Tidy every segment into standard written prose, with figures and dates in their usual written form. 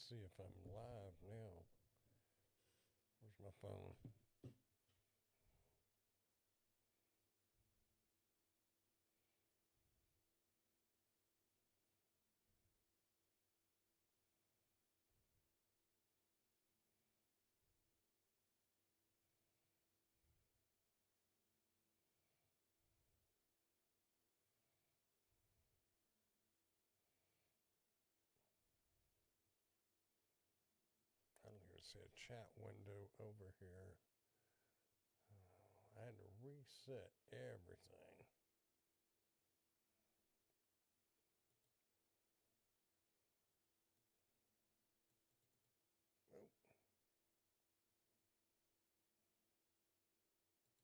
see if I'm live now. Where's my phone? I don't even see a chat window over here. I had to reset everything.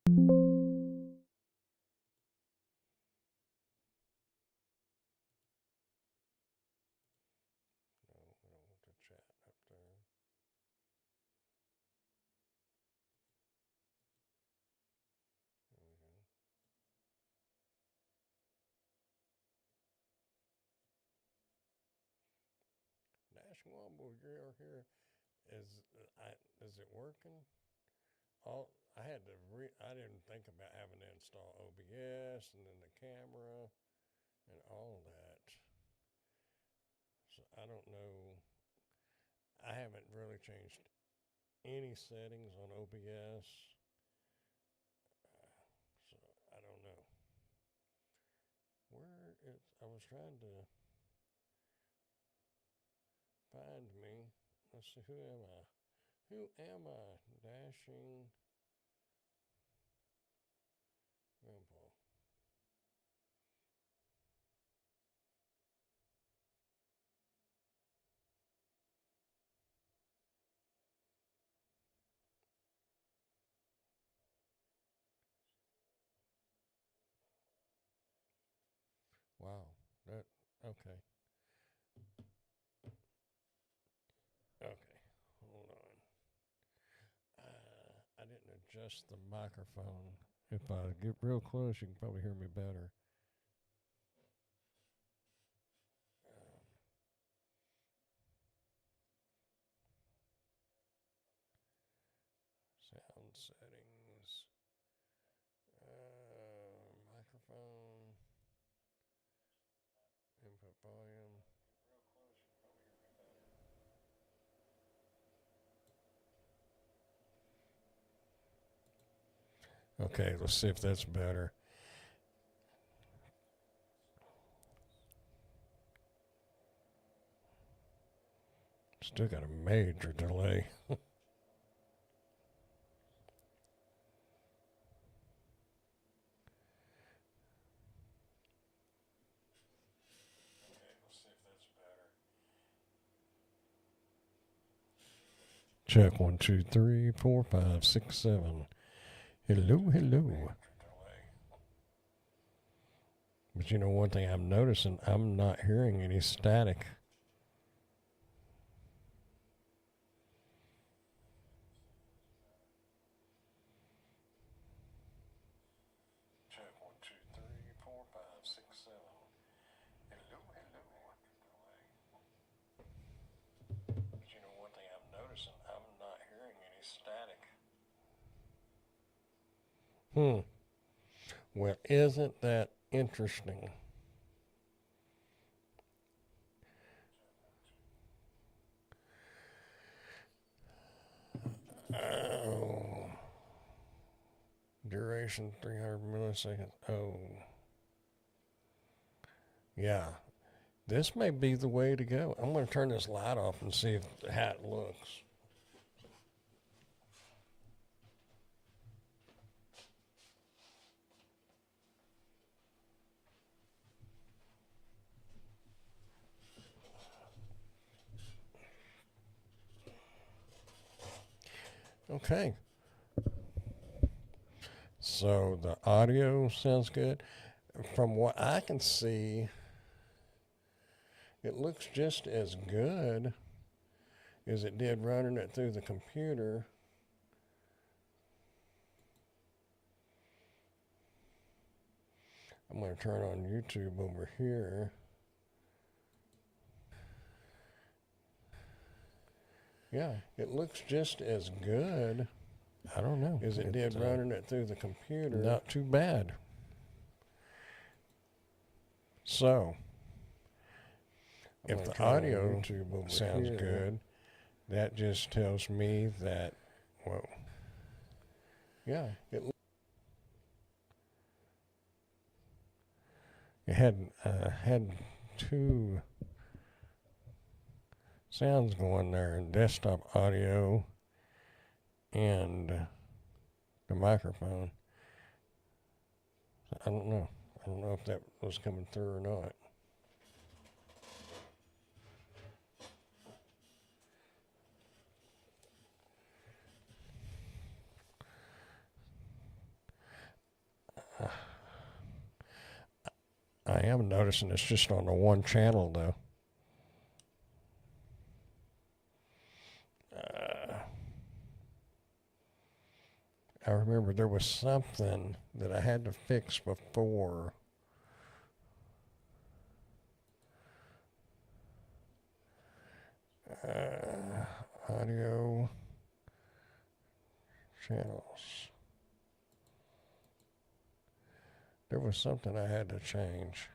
Oh. No, I don't want the chat up there. There we go. Nash Womble, you're here. Is it working? I had to I didn't think about having to install OBS and then the camera and all that. So I don't know. I haven't really changed any settings on OBS. So I don't know. I was trying to find me. Let's see, who am I? Who am I? Dashing Grandpa. Wow. That okay. Okay. Hold on. I didn't adjust the microphone. If I get real close, you can probably hear me better. Sound settings. Microphone. Input volume. Okay, let's see if that's better. Still got a major delay. Check 1, 2, 3, 4, 5, 6, 7. Hello, hello. But you know, one thing I'm noticing, I'm not hearing any static. Check 1, 2, 3, 4, 5, 6, 7. Hello, hello. But you know, one thing I'm noticing, I'm not hearing any static. Well, isn't that interesting? Oh. Duration 300 milliseconds. Oh. Yeah. This may be the way to go. I'm going to turn this light off and see how it looks. Okay. So the audio sounds good. From what I can see, it looks just as good as it did running it through the computer. I'm going to turn on YouTube over here. Yeah, it looks just as good I don't know. as it did running it through the computer. Not too bad. So, if the audio sounds good, that just tells me that, whoa. Yeah, it had two sounds going there, desktop audio and the microphone. I don't know. I don't know if that was coming through or not. I am noticing it's just on the one channel though. I remember there was something that I had to fix before. Audio channels. There was something I had to change.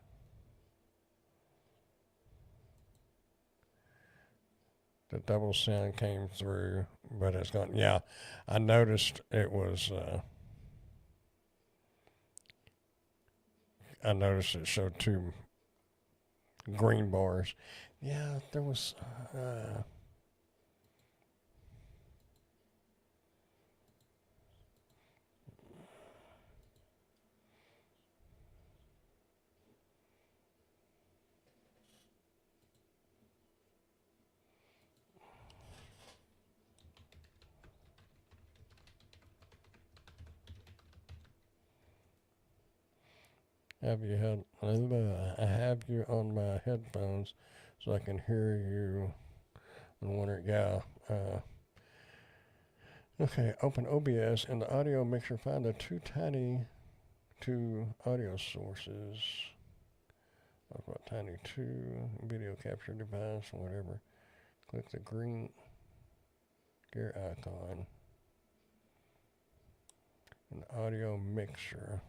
The double sound came through, but it's gone. Yeah, I noticed it was. I noticed it showed two green bars. Yeah, there was. Have you had? I have you on my headphones, so I can hear you. And wonder, yeah. Okay, open OBS and the audio mixer. Find the two audio sources. I've got tiny two video capture device, whatever. Click the green gear icon. An audio mixer.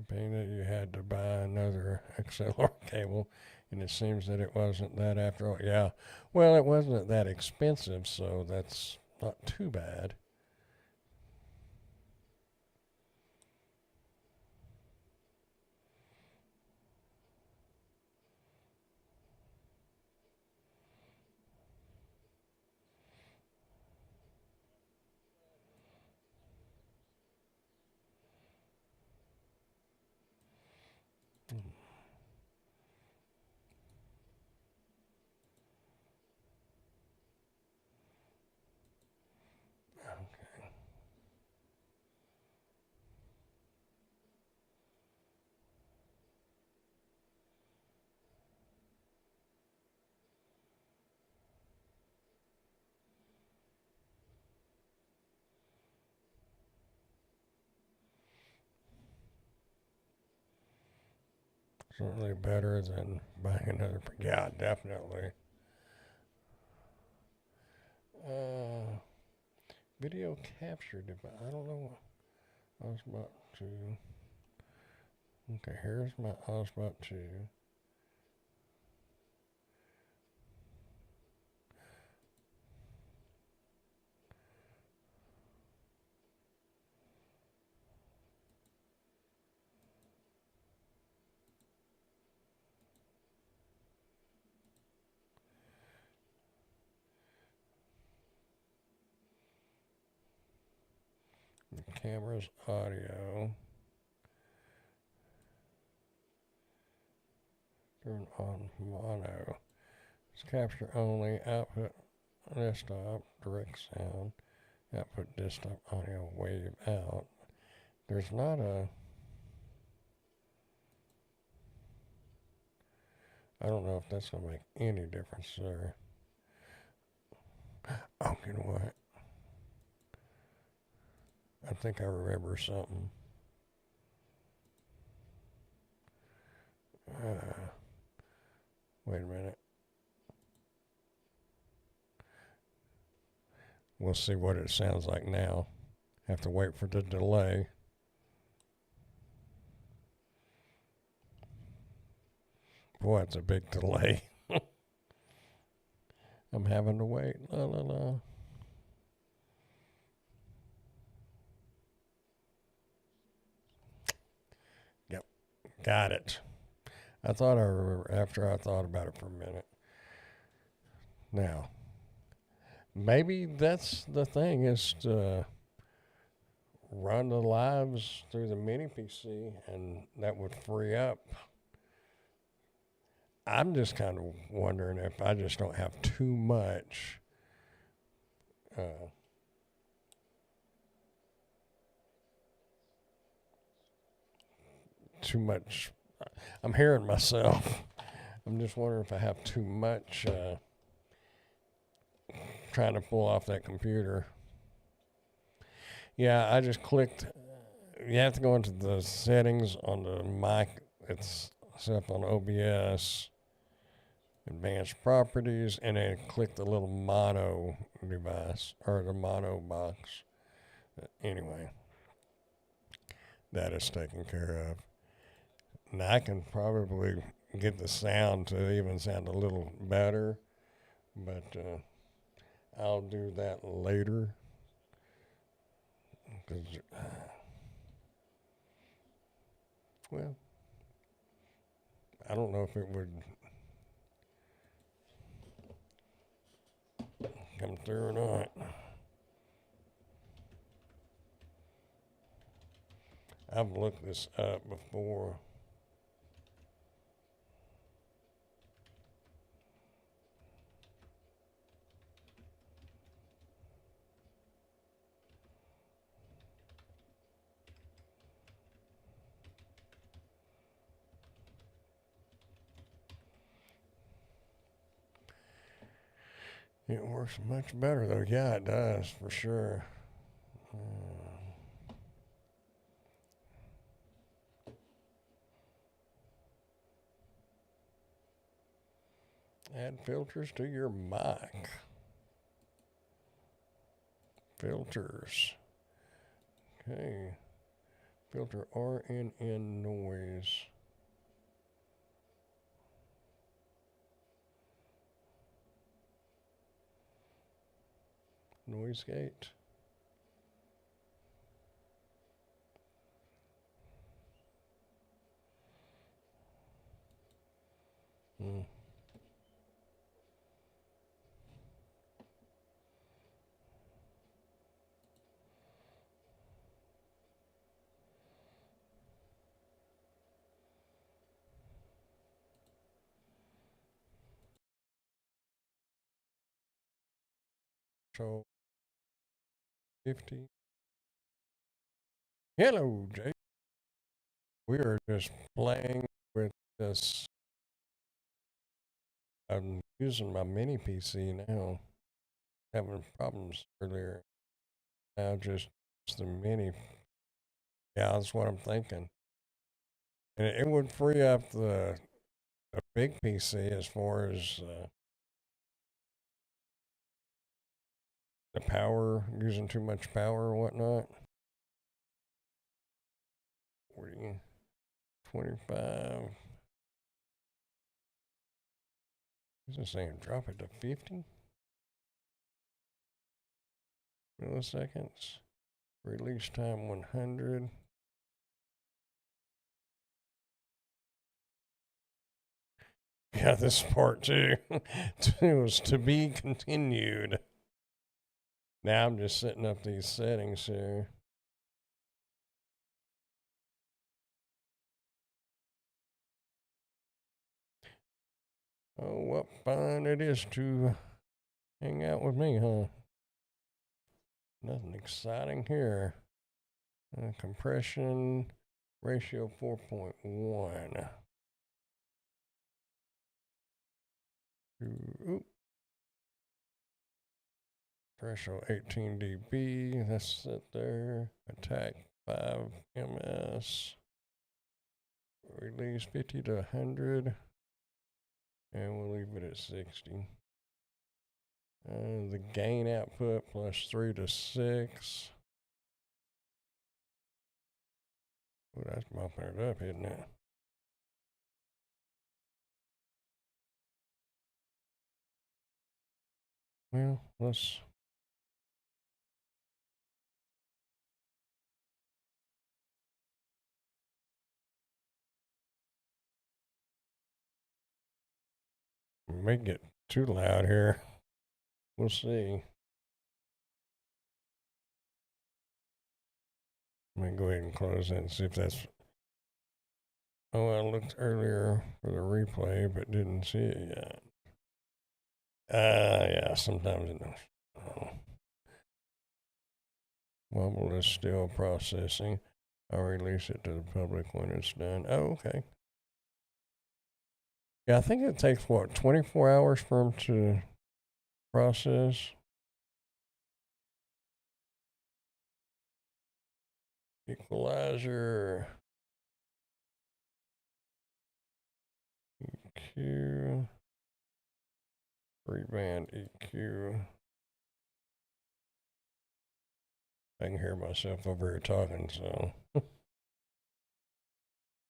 Being that you had to buy another XLR cable, and it seems that it wasn't that after all. Yeah, well, it wasn't that expensive, so that's not too bad. Certainly better than buying another. Yeah, definitely. Video capture device. I don't know. I was about to. Okay, here's my. I was about to. Camera's audio. Turn on mono. It's capture only. Output desktop. Direct sound. Output desktop audio. Wave out. There's not a... I don't know if that's going to make any difference there. Oh, you know what? I think I remember something. Wait a minute. We'll see what it sounds like now. Have to wait for the delay. Boy, it's a big delay. I'm having to wait. La la la. Yep, got it. I thought I remember after I thought about it for a minute. Now, maybe that's the thing is to run the lives through the mini PC, and that would free up. I'm just kind of wondering if I just don't have too much. Too much. I'm hearing myself. I'm just wondering if I have too much trying to pull off that computer. Yeah, I just clicked. You have to go into the settings on the mic. It's set up on OBS, advanced properties, and then click the little mono device or the mono box. Anyway, that is taken care of. Now I can probably get the sound to even sound a little better, but I'll do that later. 'Cause, well, I don't know if it would come through or not. I've looked this up before. It works much better though. Yeah, it does for sure. Add filters to your mic. Filters. Okay. Filter RNN noise. Noise gate. So 50. Hello, Jay. We are just playing with this. I'm using my mini PC now. Having problems earlier. Now just the mini. Yeah, that's what I'm thinking. And it would free up the big PC as far as the power, using too much power or whatnot. 40, 25. Is this saying drop it to 50 milliseconds? Release time 100. Yeah, this part too. It was to be continued. Now I'm just setting up these settings here. Oh, what fun it is to hang out with me, huh? Nothing exciting here. Compression ratio 4.1. Ooh, threshold 18 dB. That's it there. Attack 5 ms. Release 50 to 100. And we'll leave it at 60. The gain output plus 3 to 6. Oh, that's bumping it up, isn't it? Well, let's. May get too loud here. We'll see. Let me go ahead and close it and see if that's. Oh, I looked earlier for the replay, but didn't see it yet. Yeah, sometimes it does. Oh. Mobile is still processing. I'll release it to the public when it's done. Oh, okay. Yeah, I think it takes, 24 hours for them to process? Equalizer. EQ. Three-band EQ. I can hear myself over here talking, so.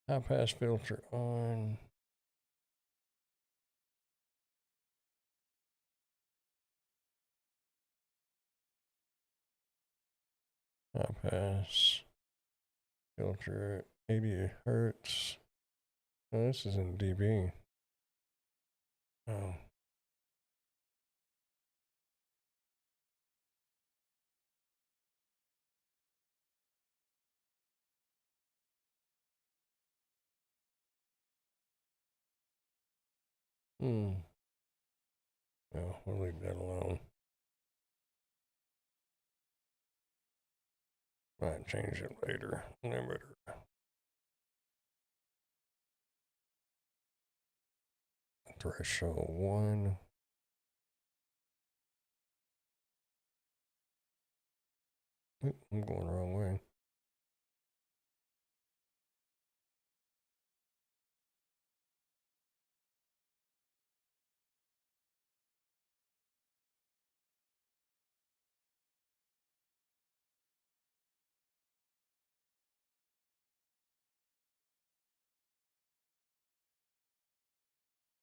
High pass filter on. High pass filter 80 hertz. Oh, this is in dB. Oh. Well, we'll leave that alone. Might change it later. Limiter. Threshold 1. Oop, I'm going the wrong way.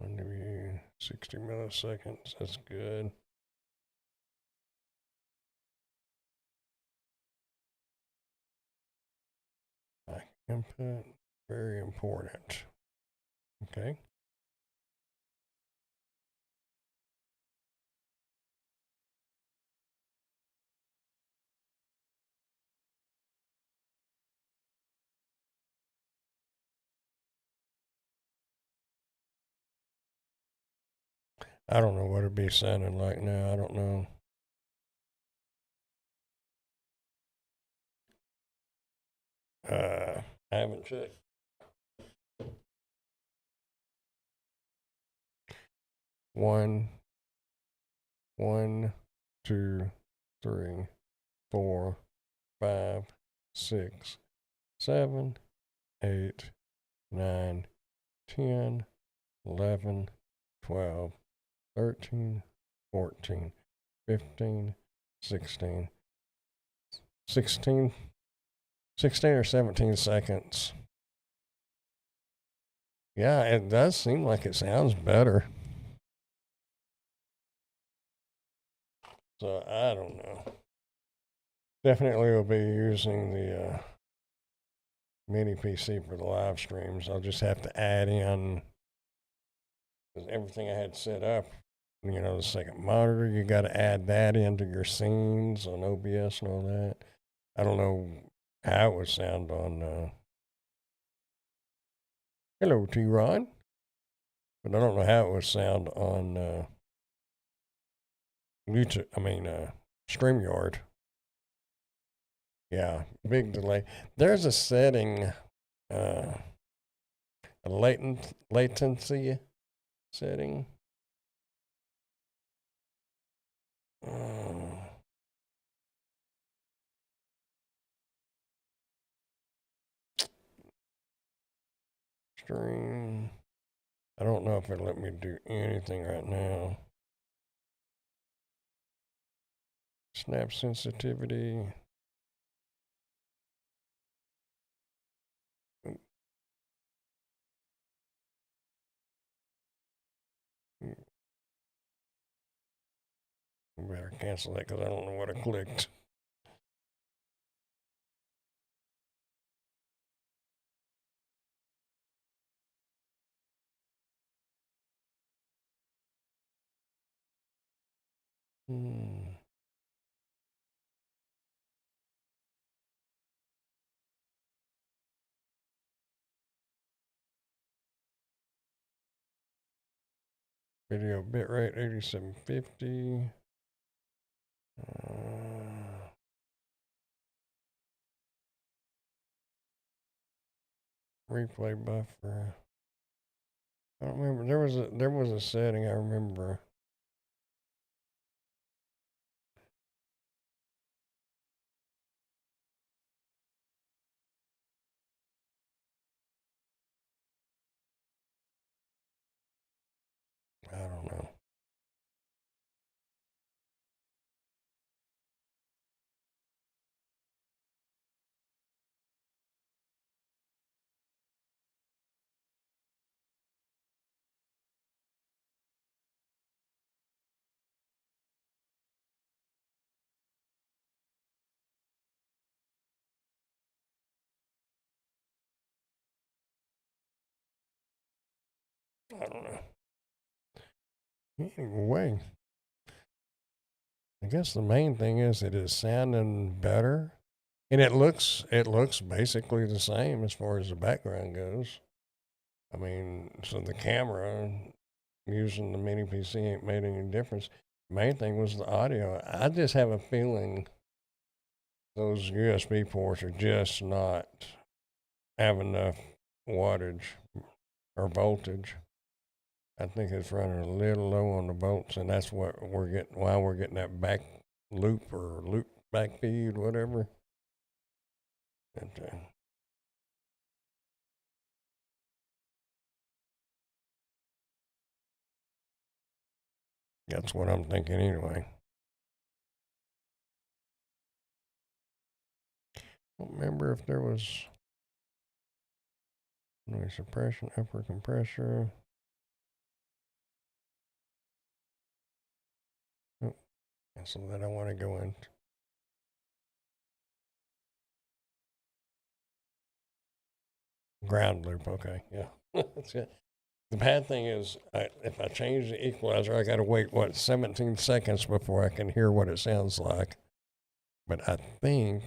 Maybe 60 milliseconds. That's good. Back input. Very important. Okay. I don't know what it'd be sounding like now. I don't know. I haven't checked. 1, 1, 2, 3, 4, 5, 6, 7, 8, 9, 10, 11, 12, 13, 14, 15, 16, 16 or 17 seconds. Yeah, it does seem like it sounds better. So I don't know. Definitely will be using the mini PC for the live streams. I'll just have to add in everything I had set up. The second monitor, you got to add that into your scenes on OBS and all that. I don't know how it would sound on. Hello, T-Ron. But I don't know how it would sound on YouTube. StreamYard. Yeah, big delay. There's a setting, a latency setting. Uh, Stream. I don't know if it'll let me do anything right now. Snap sensitivity. Better cancel that because I don't know what I clicked. Hmm. Video bitrate 8750. Replay buffer. I don't remember. There was a setting I remember. I don't know. I don't know. Anyway, I guess the main thing is it is sounding better, and it looks basically the same as far as the background goes. I mean, so the camera using the mini PC ain't made any difference. Main thing was the audio. I just have a feeling those USB ports are just not have enough wattage or voltage. I think it's running a little low on the volts, and that's what we're getting. Why we're getting that back loop or loop back feed, whatever. And, that's what I'm thinking anyway. I don't remember if there was noise suppression, upper compressor. Oh, so that I want to go in. Ground loop, okay, yeah. That's it. The bad thing is, if I change the equalizer, I got to wait, 17 seconds before I can hear what it sounds like. But I think,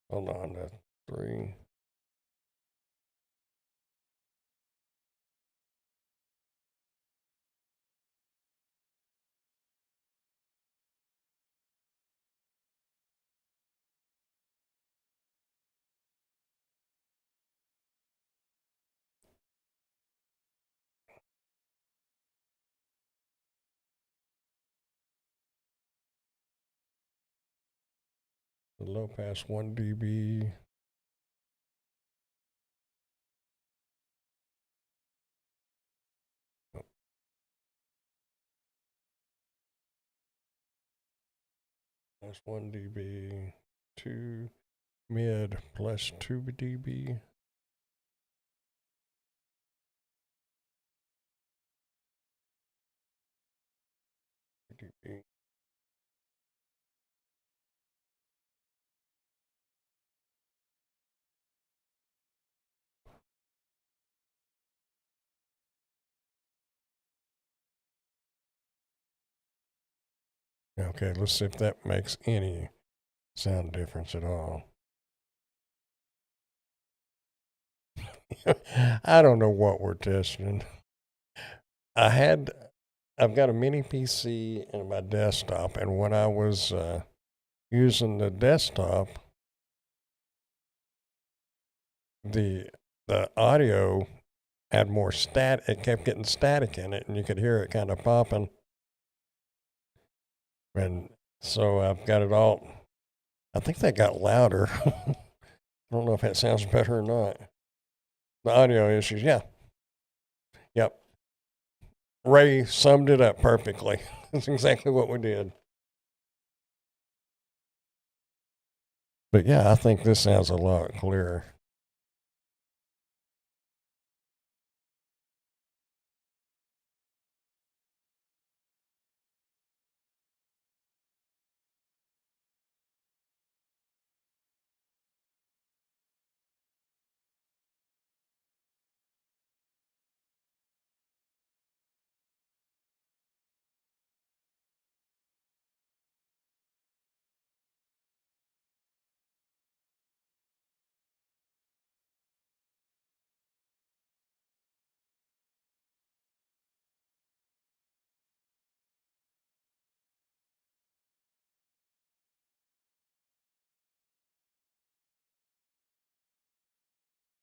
hold on, that's 3. The low pass 1 dB. Oh, that's 1 dB. 2 mid plus 2 dB. dB. Okay, let's see if that makes any sound difference at all. I don't know what we're testing. I've got a mini PC and my desktop, and when I was using the desktop, the audio had more stat. It kept getting static in it, and you could hear it kind of popping. And so I've got it all. I think that got louder. I don't know if that sounds better or not. The audio issues, yeah. Yep. Ray summed it up perfectly. That's exactly what we did. But yeah, I think this sounds a lot clearer.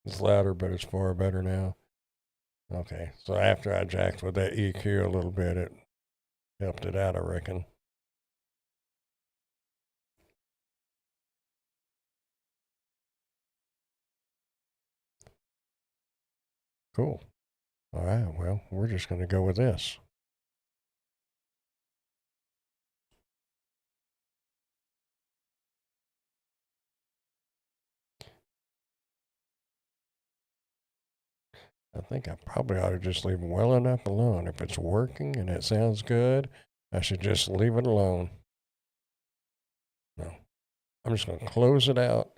It's louder, but it's far better now. Okay, so after I jacked with that EQ a little bit, it helped it out, I reckon. Cool. All right, well, we're just going to go with this. I think I probably ought to just leave it well enough alone. If it's working and it sounds good, I should just leave it alone. No, I'm just going to close it out,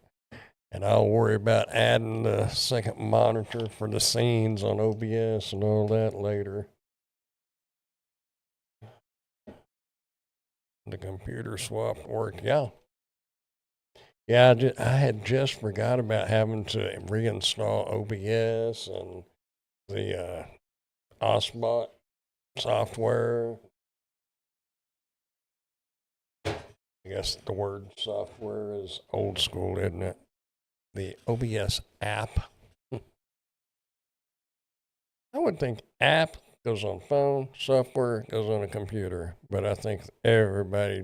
and I'll worry about adding the second monitor for the scenes on OBS and all that later. The computer swap worked, yeah. Yeah, I had just forgot about having to reinstall OBS and the Osbot software. I guess the word software is old school, isn't it? The OBS app. I would think app goes on phone, software goes on a computer, but I think everybody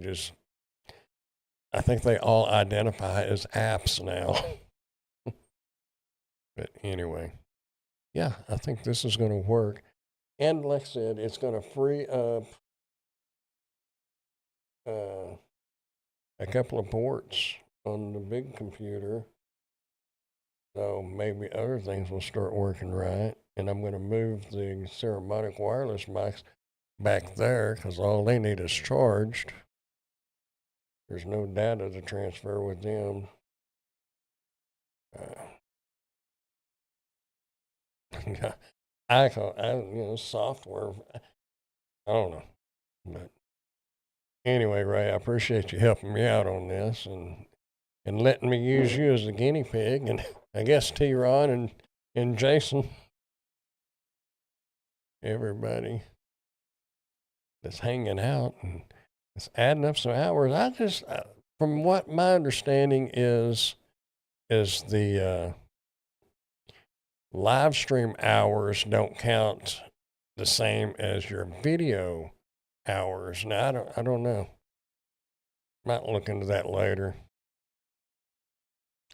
I think they all identify as apps now. But anyway, yeah, I think this is going to work. And like I said, it's going to free up a couple of ports on the big computer. So maybe other things will start working right. And I'm going to move the Ceremonic wireless mics back there because all they need is charged. There's no data to transfer with them. Software. I don't know. But anyway, Ray, I appreciate you helping me out on this and letting me use you as the guinea pig, and I guess T-Ron and Jason, everybody that's hanging out and it's adding up some hours. From what my understanding is the live stream hours don't count the same as your video hours. Now I don't know. Might look into that later.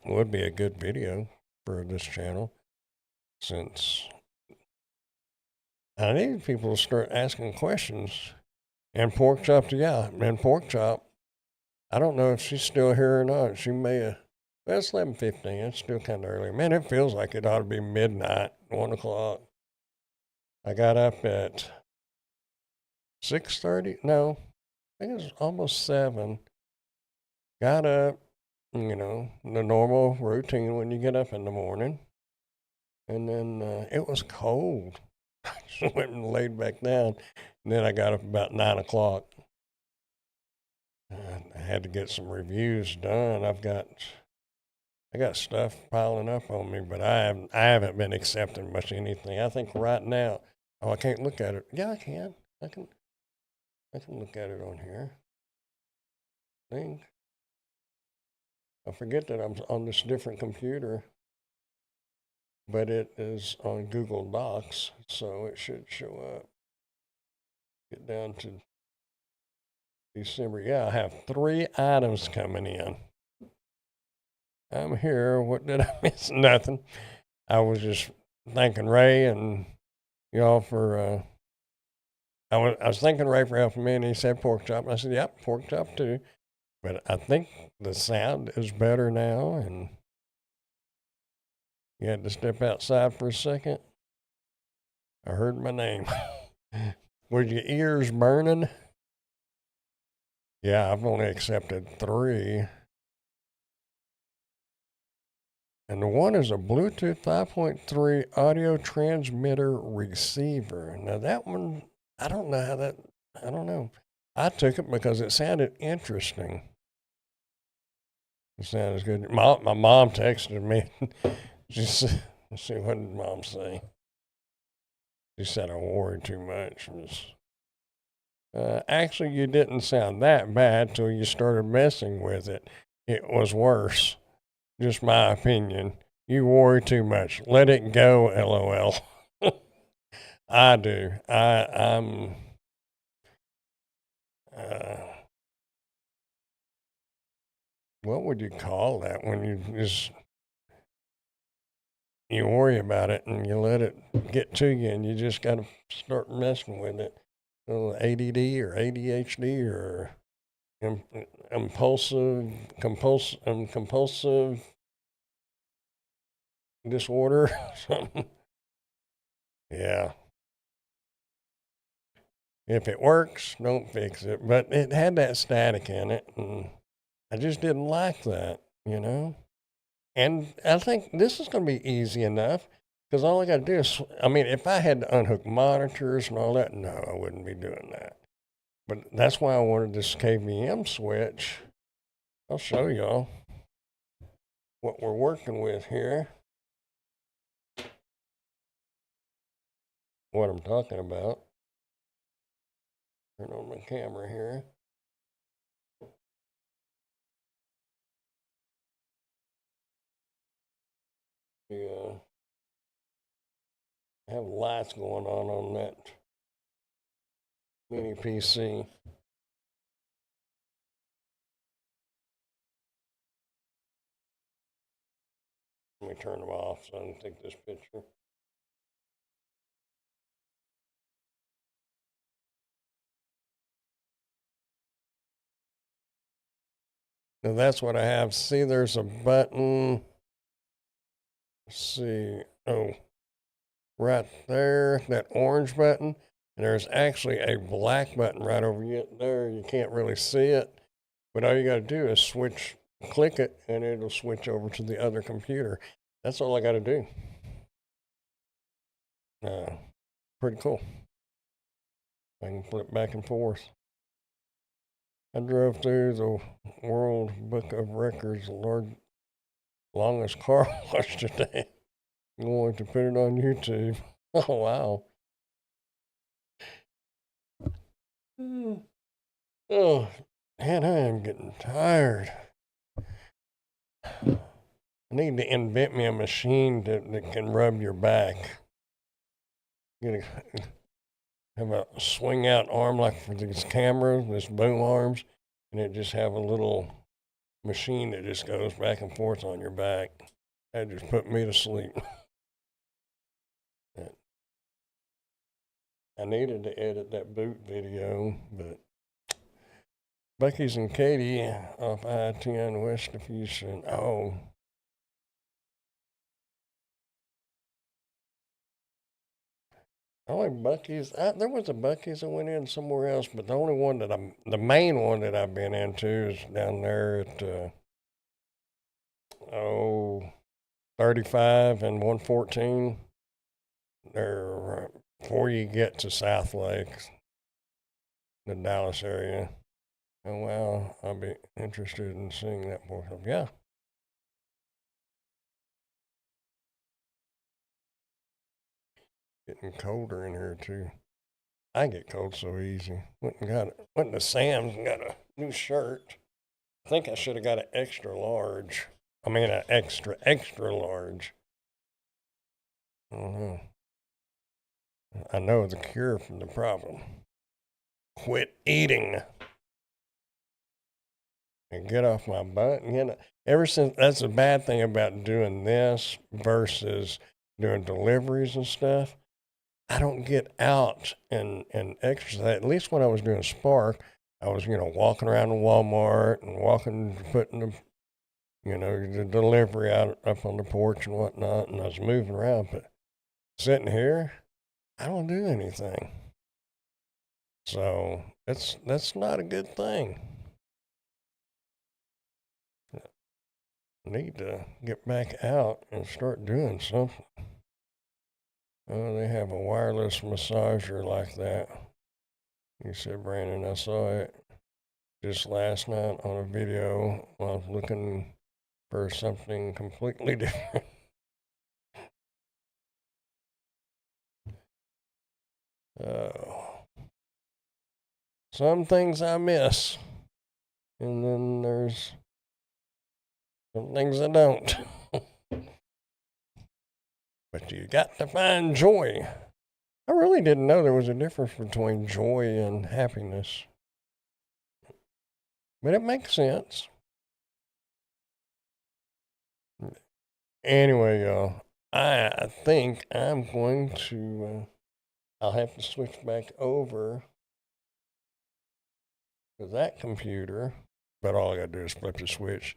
Would be a good video for this channel, since I need people to start asking questions. And Pork Chop, yeah, and Pork Chop, I don't know if she's still here or not. She may have, well, it's 11:15. It's still kind of early. Man, it feels like it ought to be midnight, 1 o'clock. I got up at 6:30. No, I think it was almost 7. Got up, the normal routine when you get up in the morning. And then it was cold. I just went and laid back down. And then I got up about 9 o'clock. had to get some reviews done. I got stuff piling up on me, but I haven't been accepting much anything. I think right now, I can't look at it. Yeah, I can. I can look at it on here. Think. I forget that I'm on this different computer, but it is on Google Docs, so it should show up. Get down to December. Yeah, I have 3 items coming in. I'm here. What did I miss? Nothing. I was just thanking Ray and y'all for. I was thanking Ray for helping me, and he said pork chop. I said, "Yep, pork chop too." But I think the sound is better now, and you had to step outside for a second. I heard my name. Were your ears burning? Yeah, I've only accepted 3. And the one is a Bluetooth 5.3 audio transmitter receiver. Now that one, I don't know how that, I don't know. I took it because it sounded interesting. It sounded good. My mom texted me. She said, let's see, what did Mom say? She said I worried too much. Actually, you didn't sound that bad till you started messing with it. It was worse. Just my opinion. You worry too much. Let it go, LOL. I do. I'm. What would you call that when you worry about it and you let it get to you and you just got to start messing with it? ADD or ADHD or compulsive disorder. Something. Yeah. If it works, don't fix it. But it had that static in it, and I just didn't like that, you know? And I think this is going to be easy enough because all I got to do is, I mean, if I had to unhook monitors and all that, no, I wouldn't be doing that. But that's why I wanted this KVM switch. I'll show y'all what we're working with here. What I'm talking about. Turn on my camera here. Yeah. I have lights going on that mini PC. Let me turn them off so I can take this picture. Now that's what I have. See, there's a button. Let's see. Oh, right there, that orange button. And there's actually a black button right over there. You can't really see it. But all you got to do is click it, and it'll switch over to the other computer. That's all I got to do. Pretty cool. I can flip back and forth. I drove through the World Book of Records, the longest car wash today. I'm going to put it on YouTube. Oh, wow. Oh, man, I am getting tired. I need to invent me a machine that can rub your back. Have a swing out arm like for these cameras, this boom arms, and it just have a little machine that just goes back and forth on your back. That just put me to sleep. I needed to edit that boot video, but Bucky's and Katie off I-10 west of Houston. Oh. Only Bucky's. There was a Bucky's I went in somewhere else, but the only one the main one that I've been into is down there at 35 and 114. They're before you get to South Lake, the Dallas area. Oh, wow. I'll be interested in seeing that portion. Yeah. Getting colder in here, too. I get cold so easy. Went to Sam's and got a new shirt. I think I should have got an extra large. I mean, an extra large. I don't know. I know the cure for the problem. Quit eating and get off my butt. And, ever since, that's the bad thing about doing this versus doing deliveries and stuff. I don't get out and exercise. At least when I was doing Spark, I was, walking around the Walmart and putting the delivery out up on the porch and whatnot, and I was moving around. But sitting here, I don't do anything. So that's not a good thing. I need to get back out and start doing something. Oh, they have a wireless massager like that. You said, Brandon, I saw it just last night on a video while I was looking for something completely different. Some things I miss, and then there's some things I don't. But you got to find joy. I really didn't know there was a difference between joy and happiness. But it makes sense. Anyway, y'all, I think I'm going to, I'll have to switch back over to that computer. But all I got to do is flip the switch.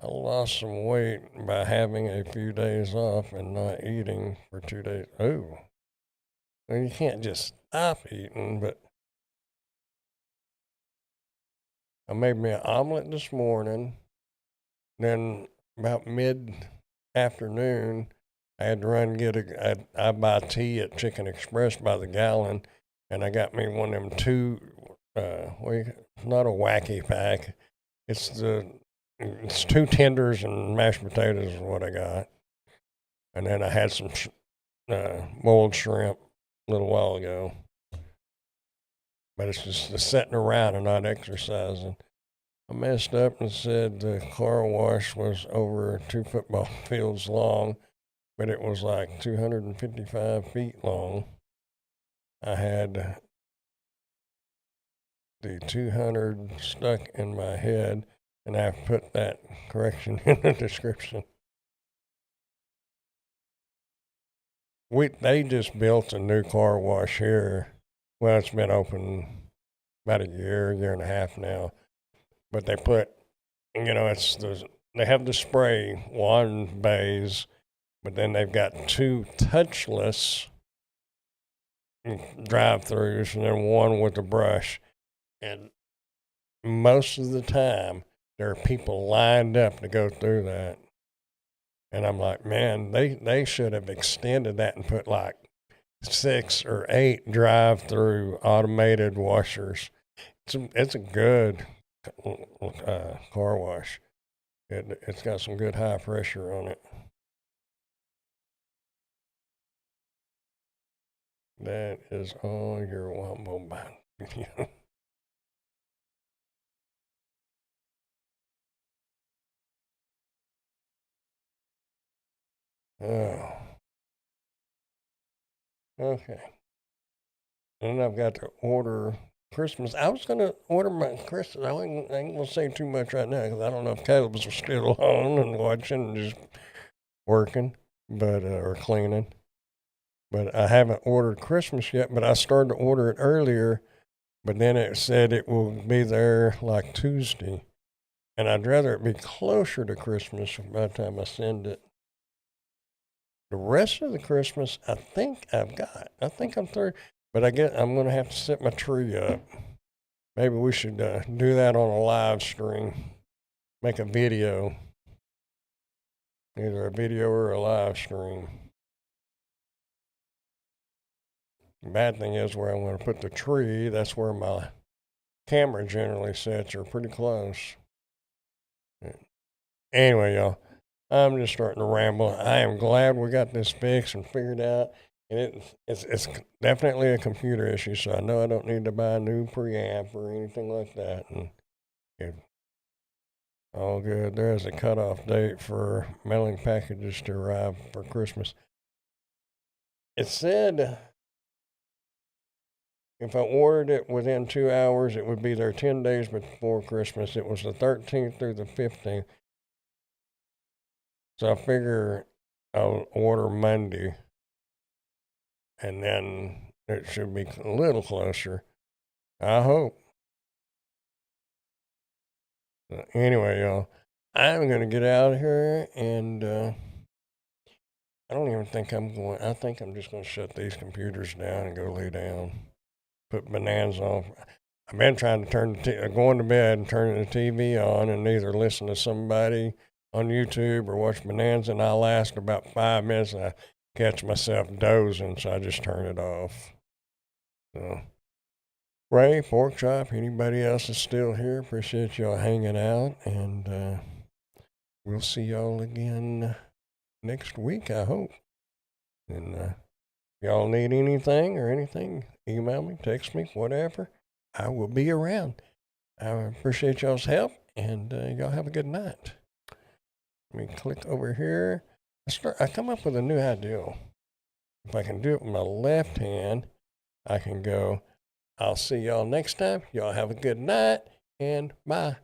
I lost some weight by having a few days off and not eating for 2 days. Oh, well, you can't just stop eating, but I made me an omelet this morning. Then about mid-afternoon, I had to run and I buy tea at Chicken Express by the gallon, and I got me one of them not a wacky pack. It's 2 tenders and mashed potatoes is what I got. And then I had some boiled shrimp a little while ago. But it's just the sitting around and not exercising. I messed up and said the car wash was over 2 football fields long, but it was like 255 feet long. I had the 200 stuck in my head, and I've put that correction in the description. They just built a new car wash here. Well, it's been open about a year and a half now. But they put, they have the spray wand bays, but then they've got 2 touchless drive-throughs and then one with a brush. And most of the time, there are people lined up to go through that. And I'm like, man, they should have extended that and put like 6 or 8 drive-through automated washers. It's a good car wash. It's got some good high pressure on it. That is all your Wombo band. Oh. Okay. And I've got to order Christmas. I was going to order my Christmas. I ain't going to say too much right now because I don't know if Caleb's still on and watching and just working, or cleaning. But I haven't ordered Christmas yet, but I started to order it earlier, but then it said it will be there like Tuesday. And I'd rather it be closer to Christmas by the time I send it. The rest of the Christmas, I think I've got. I think I'm through. But I'm going to have to set my tree up. Maybe we should do that on a live stream. Make a video. Either a video or a live stream. The bad thing is where I'm going to put the tree, that's where my camera generally sets are pretty close. Anyway, y'all, I'm just starting to ramble. I am glad we got this fixed and figured out. And it's definitely a computer issue, so I know I don't need to buy a new preamp or anything like that. And if all good, there is a cutoff date for mailing packages to arrive for Christmas. It said if I ordered it within 2 hours, it would be there 10 days before Christmas. It was the 13th through the 15th. So I figure I'll order Monday, and then it should be a little closer. I hope. Anyway, y'all, I'm going to get out of here, and I don't even think I'm going. I think I'm just going to shut these computers down and go lay down. Put Bonanza on. I've been trying to going to bed and turning the TV on and either listen to somebody on YouTube or watch Bonanza, and I'll last about 5 minutes and I catch myself dozing, so I just turn it off. So, Ray, Pork Chop, anybody else is still here, appreciate y'all hanging out, and we'll see y'all again next week, I hope. And y'all need anything or anything, email me, text me, whatever. I will be around. I appreciate y'all's help, and y'all have a good night. Let me click over here. I come up with a new idea. If I can do it with my left hand, I can go, I'll see y'all next time. Y'all have a good night, and bye.